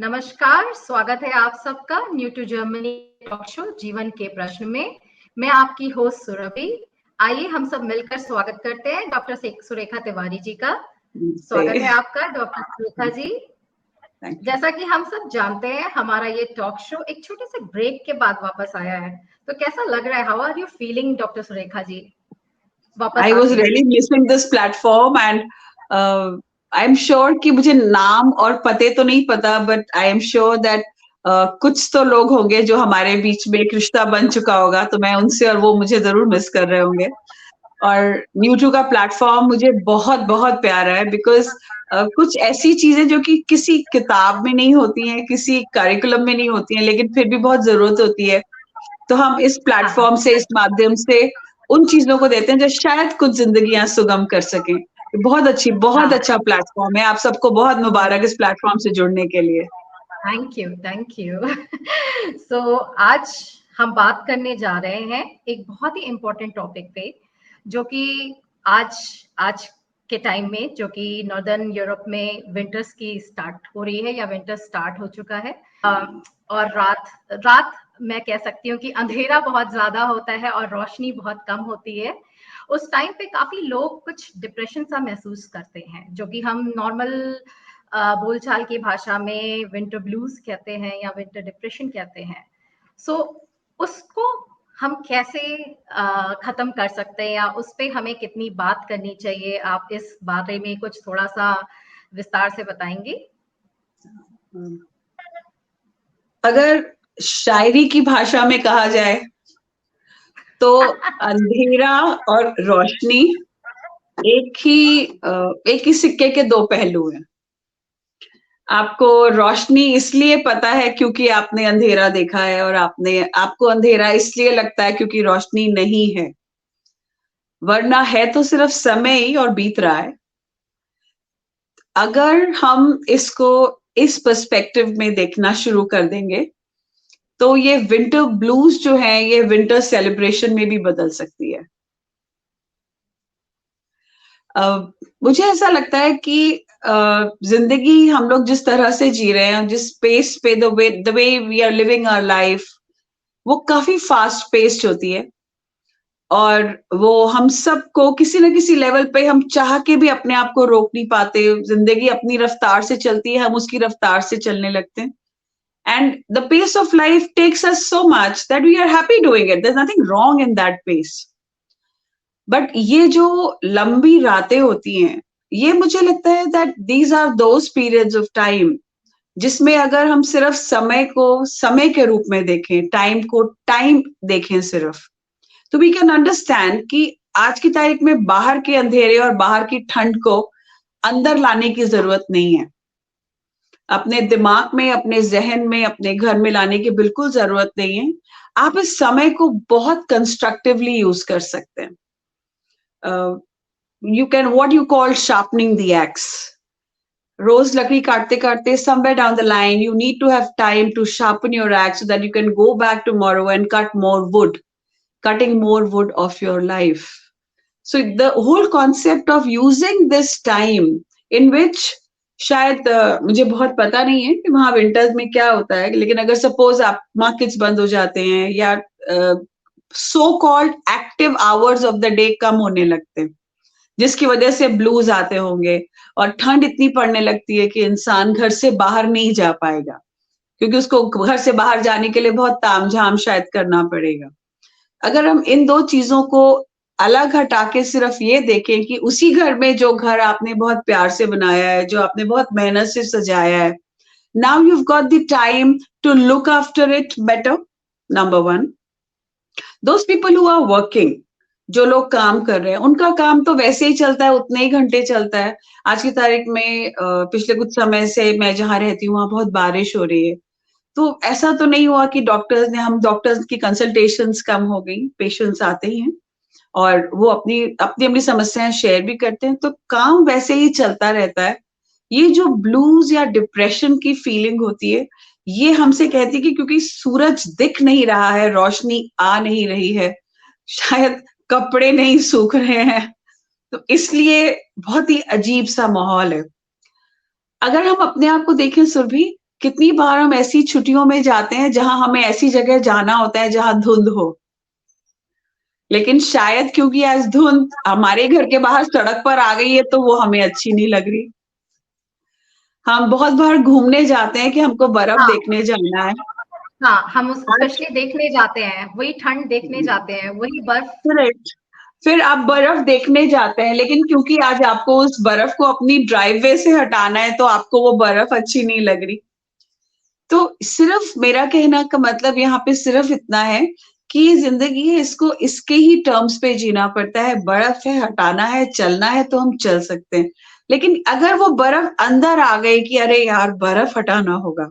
नमस्कार, स्वागत है आप सबका new to Germany talk show जीवन के प्रश्न में। मैं आपकी होस्ट सुरभि। आइए हम सब मिलकर स्वागत करते हैं डॉक्टर सुरेखा तिवारी जी का। स्वागत है आपका डॉक्टर सुरेखा जी। जैसा कि हम सब जानते हैं, हमारा ये टॉक शो एक छोटे से ब्रेक के बाद वापस आया है, तो कैसा लग रहा है? How are you feeling doctor Surekha ji? वापस I was really missing this platform and I'm sure कि मुझे नाम और पते तो नहीं पता, but I am sure that कुछ तो लोग होंगे जो हमारे बीच में एक रिश्ता बन चुका होगा, तो मैं उनसे और वो मुझे जरूर मिस कर रहे होंगे। और न्यूट्रू का प्लेटफॉर्म मुझे बहुत बहुत प्यारा है, बिकॉज कुछ ऐसी चीजें जो कि किसी किताब में नहीं होती हैं, किसी करिकुलम में नहीं होती हैं, लेकिन फिर भी बहुत जरूरत होती है, तो हम इस प्लेटफॉर्म से, इस माध्यम से उन चीजों को देते हैं जो शायद कुछ जिंदगियां सुगम कर सकें। बहुत अच्छा प्लेटफॉर्म है। आप सबको बहुत मुबारक इस प्लेटफॉर्म से जुड़ने के लिए। Thank you. सो आज हम बात करने जा रहे हैं एक बहुत ही इम्पोर्टेंट टॉपिक पे, जो कि आज के टाइम में, जो कि नॉर्दर्न यूरोप में विंटर्स की स्टार्ट हो रही है या विंटर स्टार्ट हो चुका है। और रात मैं कह सकती हूँ कि अंधेरा बहुत ज्यादा होता है और रोशनी बहुत कम होती है। उस टाइम पे काफी लोग कुछ डिप्रेशन सा महसूस करते हैं, जो कि हम नॉर्मल बोलचाल की भाषा में विंटर ब्लूज कहते हैं या विंटर डिप्रेशन कहते हैं। सो उसको हम कैसे खत्म कर सकते हैं या उस पे हमें कितनी बात करनी चाहिए? आप इस बारे में कुछ थोड़ा सा विस्तार से बताएंगे? अगर शायरी की भाषा में कहा जाए तो अंधेरा और रोशनी एक ही सिक्के के दो पहलू हैं। आपको रोशनी इसलिए पता है क्योंकि आपने अंधेरा देखा है, और आपको अंधेरा इसलिए लगता है क्योंकि रोशनी नहीं है, वरना है तो सिर्फ समय ही और बीत रहा है। अगर हम इसको इस पर्सपेक्टिव में देखना शुरू कर देंगे तो ये विंटर ब्लूज जो है, ये विंटर सेलिब्रेशन में भी बदल सकती है। मुझे ऐसा लगता है कि जिंदगी हम लोग जिस तरह से जी रहे हैं, जिस पेस पे the way we are living our life, वो काफी फास्ट पेस्ड होती है, और वो हम सबको किसी न किसी लेवल पे हम चाह के भी अपने आप को रोक नहीं पाते। जिंदगी अपनी रफ्तार से चलती है, हम उसकी रफ्तार से चलने लगते हैं, and the pace of life takes us so much that we are happy doing it. There's nothing wrong in that pace. But ये जो लंबी रातें होती हैं, ये मुझे लगता है that these are those periods of time जिसमें अगर हम सिर्फ समय को समय के रूप में देखें, टाइम को टाइम देखें सिर्फ, तो we can understand कि आज की तारीख में बाहर के अंधेरे और बाहर की ठंड को अंदर लाने की जरूरत नहीं है। अपने दिमाग में, अपने जहन में, अपने घर में लाने की बिल्कुल जरूरत नहीं है। आप इस समय को बहुत कंस्ट्रक्टिवली यूज कर सकते हैं। You can what you call sharpening the axe. रोज लकड़ी काटते काटते somewhere down the line you need to have time to sharpen your axe so that you can go back tomorrow and cut more wood, cutting more wood of your life. So the whole concept of using this time in which शायद मुझे बहुत पता नहीं है कि वहां winters में क्या होता है, लेकिन अगर सपोज आप मार्केट्स बंद हो जाते हैं या so called active hours of the day कम होने लगते हैं, जिसकी वजह से ब्लूज आते होंगे, और ठंड इतनी पड़ने लगती है कि इंसान घर से बाहर नहीं जा पाएगा, क्योंकि उसको घर से बाहर जाने के लिए बहुत तामझाम शायद करना पड़ेगा। अगर हम इन दो चीजों को अलग हटा के सिर्फ ये देखें कि उसी घर में जो घर आपने बहुत प्यार से बनाया है, जो आपने बहुत मेहनत से सजाया है, now you've got the time to look after it better. Number one, those people who are working, जो लोग काम कर रहे हैं, उनका काम तो वैसे ही चलता है, उतने ही घंटे चलता है। आज की तारीख में पिछले कुछ समय से मैं जहाँ रहती हूँ वहां बहुत बारिश हो रही है, तो ऐसा तो नहीं हुआ कि डॉक्टर्स की कंसल्टेशंस कम हो गई। पेशेंट्स आते ही हैं और वो अपनी अपनी समस्याएं शेयर भी करते हैं, तो काम वैसे ही चलता रहता है। ये जो ब्लूज या डिप्रेशन की फीलिंग होती है, ये हमसे कहती है कि क्योंकि सूरज दिख नहीं रहा है, रोशनी आ नहीं रही है, शायद कपड़े नहीं सूख रहे हैं, तो इसलिए बहुत ही अजीब सा माहौल है। अगर हम अपने आप को देखें सुरभि, कितनी बार हम ऐसी छुट्टियों में जाते हैं जहां हमें ऐसी जगह जाना होता है जहां धुंध हो, लेकिन शायद क्योंकि आज धुंध हमारे घर के बाहर सड़क पर आ गई है तो वो हमें अच्छी नहीं लग रही। हम बहुत बार घूमने जाते हैं कि हमको बर्फ हाँ देखने जाना है। हाँ, हम आज स्पेशली देखने जाते हैं, वही ठंड देखने जाते हैं, वही बर्फ। करेक्ट, फिर आप बर्फ देखने जाते हैं, लेकिन क्योंकि आज आपको उस बर्फ को अपनी ड्राइववे से हटाना है तो आपको वो बर्फ अच्छी नहीं लग रही। तो सिर्फ मेरा कहना का मतलब यहाँ पे सिर्फ इतना है कि ये जिंदगी है, इसको इसके ही टर्म्स पे जीना पड़ता है। बर्फ है, हटाना है, चलना है तो हम चल सकते हैं, लेकिन अगर वो बर्फ अंदर आ गई कि अरे यार बर्फ हटाना होगा,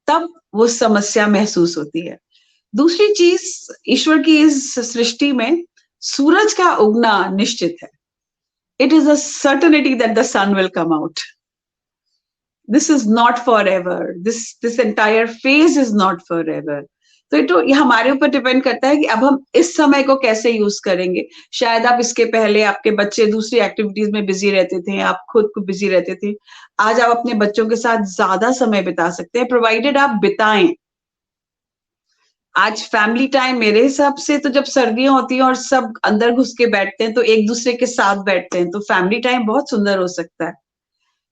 तब वो समस्या महसूस होती है। दूसरी चीज, ईश्वर की इस सृष्टि में सूरज का उगना निश्चित है। It is a certainty that the sun will come out. This is not forever, this entire phase is not forever. तो ये हमारे ऊपर डिपेंड करता है कि अब हम इस समय को कैसे यूज करेंगे। शायद आप इसके पहले आपके बच्चे दूसरी एक्टिविटीज में बिजी रहते थे, आप खुद को बिजी रहते थे। आज आप अपने बच्चों के साथ ज्यादा समय बिता सकते हैं, प्रोवाइडेड आप बिताएं। आज फैमिली टाइम मेरे हिसाब से तो जब सर्दियां होती हैं और सब अंदर घुस के बैठते हैं तो एक दूसरे के साथ बैठते हैं, तो फैमिली टाइम बहुत सुंदर हो सकता है।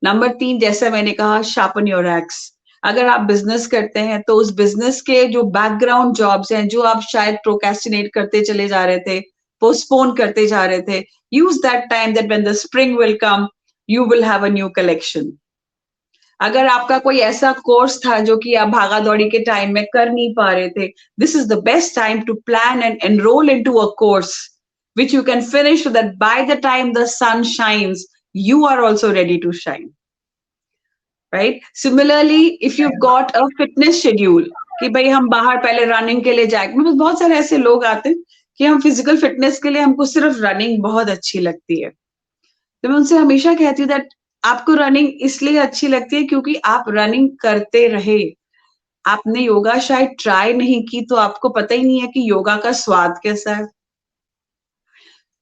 नंबर 3, जैसा मैंने कहा, शार्पन योर एक्स। अगर आप बिजनेस करते हैं तो उस बिजनेस के जो बैकग्राउंड जॉब्स हैं, जो आप शायद प्रोक्रेस्टिनेट करते चले जा रहे थे, पोस्टपोन करते जा रहे थे, use that time that when the spring will come you will have a new collection. अगर आपका कोई ऐसा कोर्स था जो कि आप भागा दौड़ी के टाइम में कर नहीं पा रहे थे, this is the best time to plan and enroll into a course which you can finish so that by the time the sun shines you are also ready to shine, right? Similarly, if you've got a fitness schedule कि भाई हम बाहर पहले running के लिए जाएंगे, मतलब बहुत सारे ऐसे लोग आते हैं कि हम फिजिकल फिटनेस के लिए हमको सिर्फ रनिंग बहुत अच्छी लगती है। तो मैं उनसे हमेशा कहती हूँ दैट आपको रनिंग इसलिए अच्छी लगती है क्योंकि आप रनिंग करते रहे। आपने योगा शायद ट्राई नहीं की तो आपको पता ही नहीं है कि योगा का स्वाद कैसा है।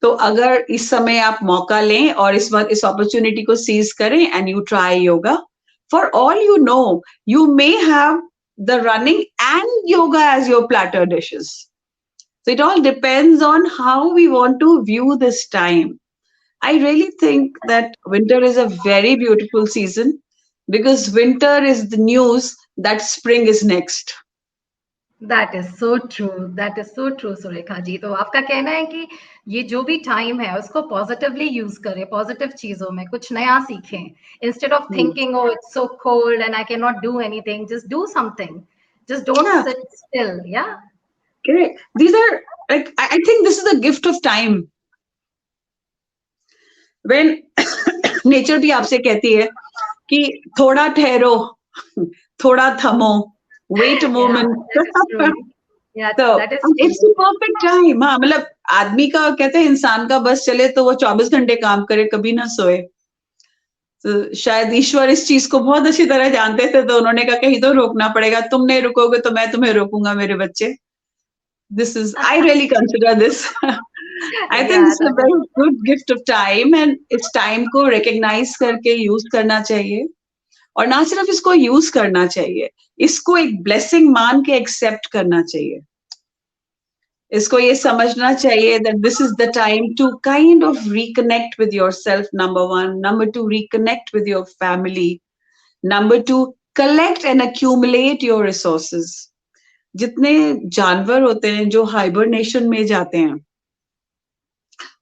तो अगर इस समय आप मौका लें और इस वक्त इस अपॉर्चुनिटी को सीज करें and you try yoga, for all you know you may have the running and yoga as your platter dishes. So it all depends on how we want to view this time. I really think that winter is a very beautiful season because winter is the news that spring is next. That is so true, that is so true Surekha ji. तो आपका कहना है कि ये जो भी time है उसको पॉजिटिवली यूज करें, पॉजिटिव चीजों में कुछ नया सीखें, instead of Hmm. Thinking oh it's so cold and I can not do anything, just do something, just don't Yeah, seat still. या correct. These are like I think this is the gift of time. When nature भी आपसे कहती है कि थोड़ा ठहरो, थोड़ा थमो, wait a या moment. दैट इज ट्रू, या तो that is it's the perfect time. हाँ, मतलब आदमी का कहते हैं इंसान का बस चले तो वो 24 घंटे काम करे, कभी ना सोए। तो शायद ईश्वर इस चीज को बहुत अच्छी तरह जानते थे, तो उन्होंने कहा कहीं तो रोकना पड़ेगा, तुम नहीं रुकोगे तो मैं तुम्हें रोकूंगा मेरे बच्चे। This is, I really consider this, I true. Think या this is a that very is good gift of time and इस टाइम को रिकग्नाइज करके यूज करना चाहिए। और ना सिर्फ इसको यूज करना चाहिए, इसको एक ब्लेसिंग मान के एक्सेप्ट करना चाहिए। इसको ये समझना चाहिए that this is the time to kind of reconnect with yourself, number one. Number two, reconnect with your family. Number two, collect and accumulate your resources. जितने जानवर होते हैं जो हाइबरनेशन में जाते हैं,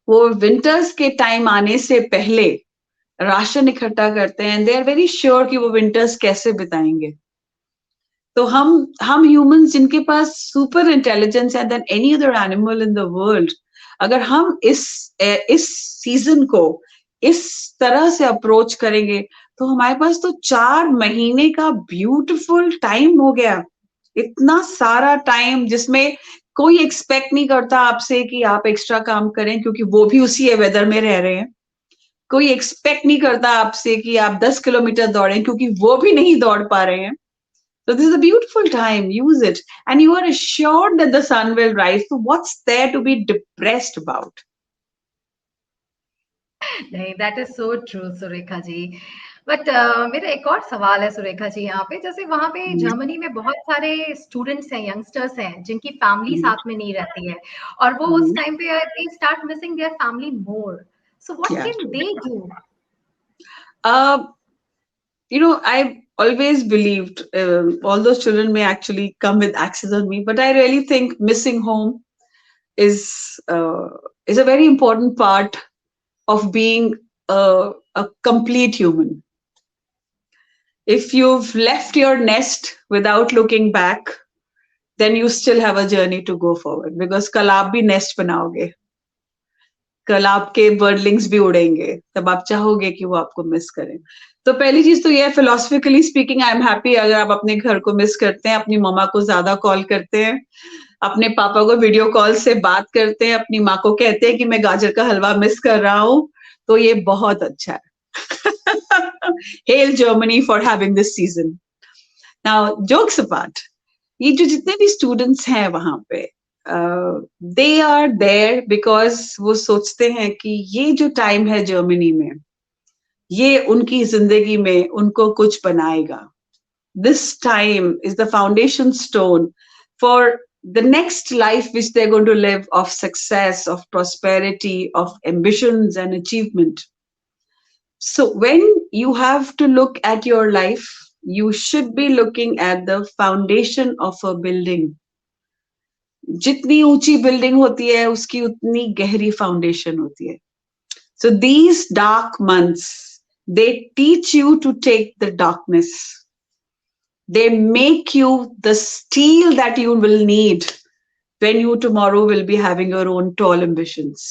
वो विंटर्स के टाइम आने से पहले राशन इकट्ठा करते हैं, दे आर वेरी श्योर कि वो विंटर्स कैसे बिताएंगे। तो हम ह्यूमंस जिनके पास सुपर इंटेलिजेंस है then any other animal in the world, अगर हम इस सीजन को इस तरह से अप्रोच करेंगे तो हमारे पास तो 4 महीने का ब्यूटीफुल टाइम हो गया। इतना सारा टाइम जिसमें कोई एक्सपेक्ट नहीं करता आपसे कि आप एक्स्ट्रा काम करें, क्योंकि वो भी उसी वेदर में रह रहे हैं। कोई एक्सपेक्ट नहीं करता आपसे कि आप 10 किलोमीटर दौड़ें, क्योंकि वो भी नहीं दौड़ पा रहे हैं। So this is a beautiful time. Use it. And you are assured that the sun will rise. So what's there to be depressed about? नहीं, that is so true Surekha ji. But मेरा एक और सवाल है सुरेखा जी यहाँ पे, जैसे वहां पे हम्म, जर्मनी में बहुत सारे स्टूडेंट्स हैं, यंगस्टर्स हैं जिनकी फैमिली हम्म, साथ में नहीं रहती है, और वो उस हम्म, टाइम पे they start missing their family more, so what yeah. Can they do? Uh, I always believed all those children may actually come with access on me, but I really think missing home is uh, is a very important part of being a complete human. If you've left your nest without looking back, then you still have a journey to go forward because कल आप भी nest बनाओगे, कल आपके बर्डलिंग्स भी उड़ेंगे, तब आप चाहोगे कि वो आपको मिस करें। तो पहली चीज तो ये है, philosophically speaking I am happy अगर आप अपने घर को मिस करते हैं, अपनी मम्मा को ज्यादा कॉल करते हैं, अपने पापा को वीडियो कॉल से बात करते हैं, अपनी माँ को कहते हैं कि मैं गाजर का हलवा मिस कर रहा हूँ, तो ये बहुत अच्छा है। Hello Germany for having this season. Now jokes apart, ये जो जितने भी स्टूडेंट्स हैं वहां पे, दे आर देयर बिकॉज वो सोचते हैं कि ये जो टाइम है जर्मनी में, ये उनकी जिंदगी में उनको कुछ बनाएगा। This time is the foundation stone for the next life which they're going to live, of success, of prosperity, of ambitions and achievement. So when you have to look at your life, you should be looking at the foundation of a building. जितनी ऊंची building होती है उसकी उतनी गहरी foundation होती है. So these dark months, they teach you to take the darkness. They make you the steel that you will need when you tomorrow will be having your own tall ambitions.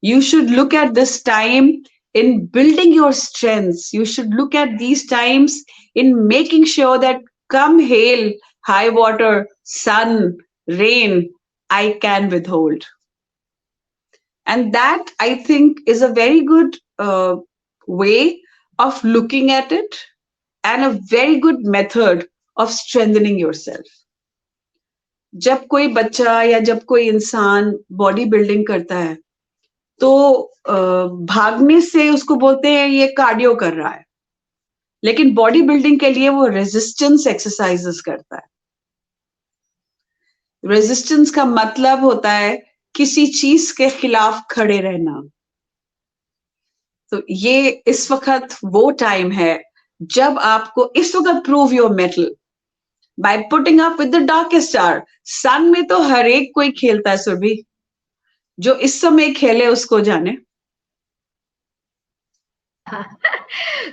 You should look at this time in building your strengths. You should look at these times in making sure that come hail, high water, sun, rain, I can withhold. And that, I think, is a very good way of looking at it and a very good method of strengthening yourself. जब कोई बच्चा या जब कोई इंसान body building करता है, तो भागने से उसको बोलते हैं ये कार्डियो कर रहा है, लेकिन बॉडी बिल्डिंग के लिए वो रेजिस्टेंस एक्सरसाइजेस करता है. रेजिस्टेंस का मतलब होता है किसी चीज के खिलाफ खड़े रहना. तो ये इस वक्त वो टाइम है जब आपको इस वक्त prove your mettle by putting up with the darkest star. Sun में तो हर एक कोई खेलता है सुरभि, जो इस समय खेले उसको जाने.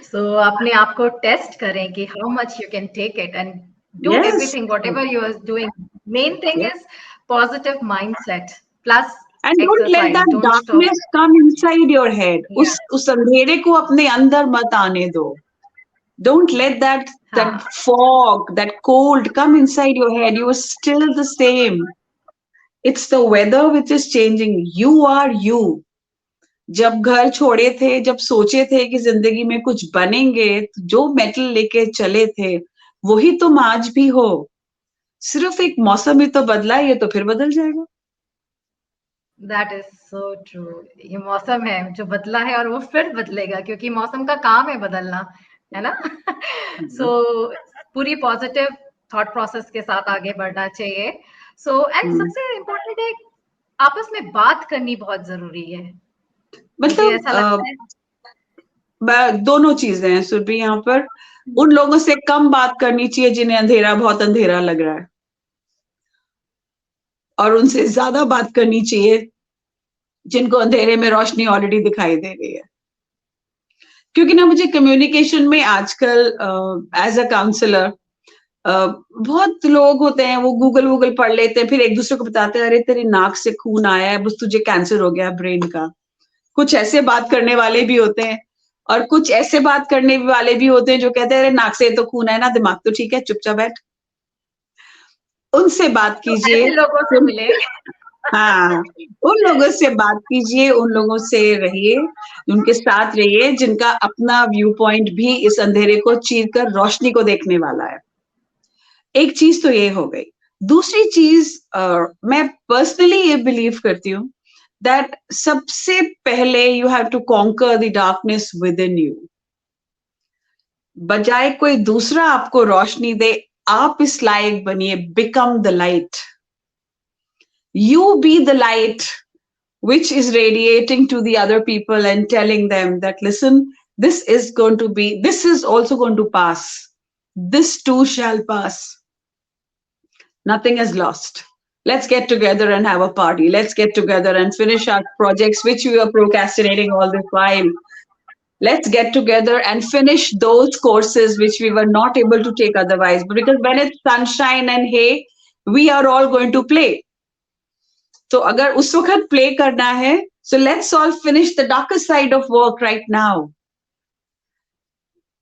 सो अपने आप को टेस्ट करें कि how much you can take it and do Yes. Everything whatever you are doing. Main thing Yeah. Is positive mindset plus And don't let exercise. that don't stop. darkness come inside your head. उस अंधेरे को अपने अंदर मत आने दो. Don't let that fog, that cold come inside your head. You are still the same. It's the weather which is changing. You are you. जब घर छोड़े थे, जब सोचे थे कि जिंदगी में कुछ बनेंगे, जो मेटल लेके चले थे वही तुम आज भी हो. सिर्फ एक मौसम ही तो बदला है, ये तो फिर बदल जाएगा. That is so true. ये मौसम है जो बदला है और वो फिर बदलेगा, क्योंकि मौसम का काम है बदलना, है ना? सो पूरी पॉजिटिव थॉट प्रोसेस के साथ आगे बढ़ना चाहिए. सो एंड सबसे इम्पोर्टेंट है, आपस में बात करनी बहुत जरूरी है. मुझे ऐसा लगता है दोनों चीजें हैं सुरभि यहाँ पर. उन लोगों से कम बात करनी चाहिए जिन्हें अंधेरा बहुत अंधेरा लग रहा है, और उनसे ज्यादा बात करनी चाहिए जिनको अंधेरे में रोशनी ऑलरेडी दिखाई दे रही है. क्योंकि ना मुझे कम्युनिकेशन में आजकल एज अ काउंसलर बहुत लोग होते हैं, वो गूगल पढ़ लेते हैं, फिर एक दूसरे को बताते हैं अरे तेरी नाक से खून आया है, बस तुझे कैंसर हो गया ब्रेन का. कुछ ऐसे बात करने वाले भी होते हैं, और कुछ ऐसे बात करने वाले भी होते हैं जो कहते हैं अरे नाक से तो खून है ना, दिमाग तो ठीक है, चुपचाप बैठ. उनसे बात कीजिए. ऐसे लोगों से मिले. हाँ, उन लोगों से बात कीजिए, उन लोगों से रहिए, उनके साथ रहिए जिनका अपना व्यू पॉइंट भी इस अंधेरे को चीर कर रोशनी को देखने वाला है. एक चीज तो ये हो गई. दूसरी चीज, मैं पर्सनली ये बिलीव करती हूँ दैट सबसे पहले you have to conquer the darkness within you. बजाय कोई दूसरा आपको रोशनी दे, आप इस लायक बनिए. Become the light. You be the light which is radiating to the other people and telling them that, listen, this is also going to pass. This too shall pass. Nothing is lost. Let's get together and have a party. Let's get together and finish our projects which we were procrastinating all this while. Let's get together and finish those courses which we were not able to take otherwise. Because when it's sunshine and hay, we are all going to play. तो अगर उस वक्त play करना है, so let's all finish the darker side of work right now.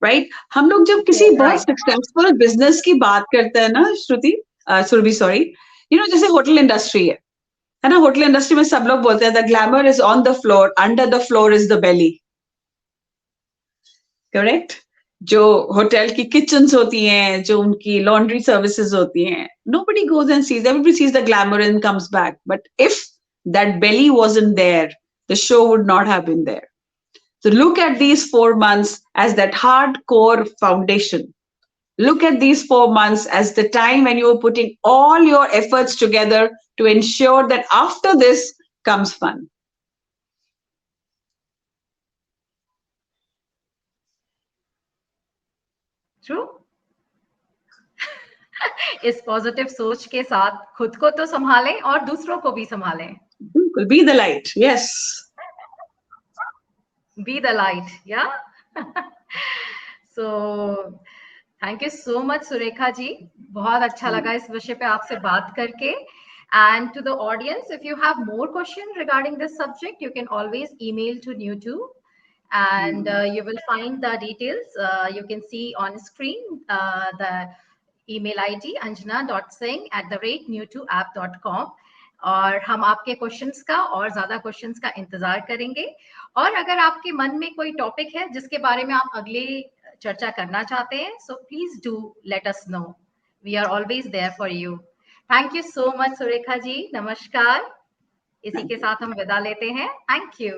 Right? हम लोग जब किसी बहुत सक्सेसफुल बिजनेस की बात करते हैं ना श्रुति, सुरभि सॉरी, जैसे होटल इंडस्ट्री है ना, होटल इंडस्ट्री में सब लोग बोलते हैं the glamour is on the floor, under the floor is the belly. Correct? जो होटल की किचन्स होती हैं, जो उनकी लॉन्ड्री सर्विसेज होती हैं, nobody goes and sees, everybody sees the glamour and comes back. But if that belly wasn't there, the show would not have been there. So look at these 4 months as that hardcore foundation. Look at these 4 months as the time when you're putting all your efforts together to ensure that after this comes fun. True. इस positive सोच के साथ खुद को तो संभालें और दूसरों को भी संभालें. बिल्कुल. Be the light. Yes. Be the light. Yeah. So thank you so much Surekha ji. बहुत अच्छा लगा इस विषय पे आपसे बात करके. And to the audience, if you have more questions regarding this subject, you can always email to New2. And you will find the details. You can see on screen the email ID anjana.singh@new2app.com. और हम आपके questions का और ज्यादा questions का इंतजार करेंगे. और अगर आपके मन में कोई टॉपिक है जिसके बारे में आप अगले चर्चा करना चाहते हैं, so please do let us know. We are always there for you. Thank you so much Surekha ji. नमस्कार. इसी के साथ हम विदा लेते हैं. Thank you.